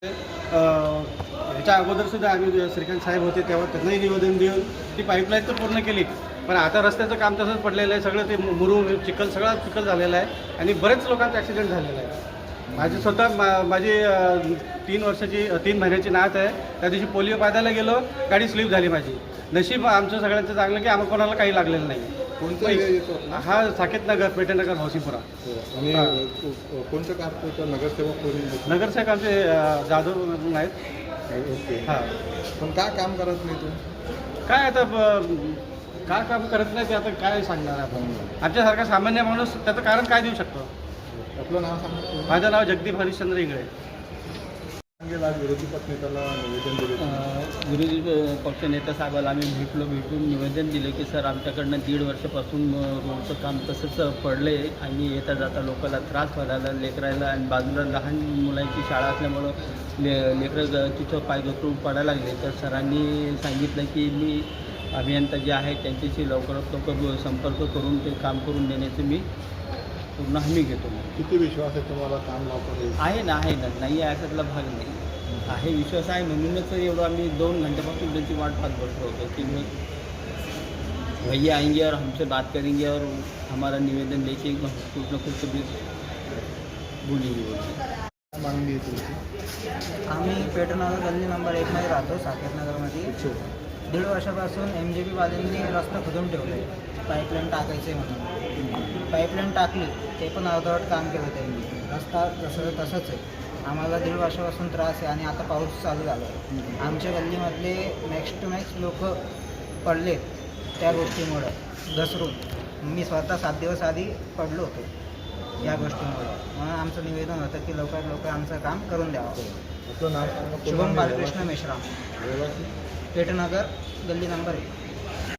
ह्याच्या अगोदरसुद्धा आम्ही श्रीकांत साहेब होते तेव्हा त्यांनाही निवेदन देऊन ती पाईपलाईन तर पूर्ण केली, पण आता रस्त्याचं काम तसंच पडलेलं आहे. सगळं ते मुरुम चिखल सगळा चिखल झालेला आहे आणि बरेच लोकांचा ॲक्सिडेंट झालेला आहे. माझी स्वतः माझी 3 महिन्याची नात आहे. त्या दिवशी पोलिओ पाजायला गेलो, गाडी स्लिप झाली माझी. नशीब आमचं सगळ्यांचं चांगलं की आम्हाला कोणाला काही लागलेलं नाही. कोणता एरिया येतो? हा साकेतनगर, पेठनगर, हौसीपुरा. आणि कोणतं काम नगरसेवक कोणी? नगरसेवक आमचे जाधव म्हणून आहेत. ओके. हां, पण का काम करत नाही तू? काय आता काय काम करत नाही ते आता काय सांगणार आपण. आमच्यासारखा सामान्य माणूस त्याचं कारण काय देऊ शकतो. आपलं नाव सांग. माझं नाव जगदीप हरिश्चंद्र इंगळे. आज विरोधी पक्षनेत्याला निवेदन दिले. विरोधी पक्षनेता साहेबाला आम्ही भेटून निवेदन दिलं की सर आमच्याकडनं 1.5 वर्षापासून रोडचं काम तसंच पडलं आहे आणि येता जाता लोकांना त्रास व्हायला लेकरायला आणि बाजूला लहान मुलांची शाळा असल्यामुळं लेकरं तिथं पाय घसरून पडायला लागले. तर सरांनी सांगितलं की मी अभियंता जे आहेत त्यांच्याशी लवकरात लवकर संपर्क करून ते काम करून देण्याचं मी पूर्ण हमी घेतो. किती विश्वास आहे तुम्हाला काम लवकर होईल? आहे ना नाही आहे असातला भाग नाही आहे. विश्वास आहे म्हणूनच एवढं आम्ही 2 घंटेपासून त्यांची वाट पाहत बसलो होतो की भैया आएंगे और हमसे बात करेंगे और हमारा निवेदन लेके कुछ ना कुछ भी बोलेंगे. मागणी आहे तुमची? आम्ही पेठनगर गल्ली नंबर 1मध्ये राहतो, साकेतनगरमध्ये. 1.5 वर्षापासून MJP-वाल्यांनी रस्ता खोदून ठेवले, पाईपलाईन टाकायचे म्हणून. पाईपलाईन टाकली, ते पण अर्धवट काम केलं त्यांनी. रस्ता तसंच आहे. आम्हाला 1.5 वर्षापासून त्रास आहे आणि आता पाऊस चालू झाला आहे. आमच्या गल्लीमधले मॅक्स टू मॅक्स लोक पडले त्या गोष्टीमुळं घसरून. मी स्वतः 7 दिवस आधी पडलो होतो या गोष्टीमुळे. म्हणून आमचं निवेदन होतं की लवकरात लवकर आमचं काम करून द्यावं. आपलं नाव सांगा. शुभम बालकृष्ण मेश्राम, रहिवासी? पेठनगर गल्ली नंबर 1.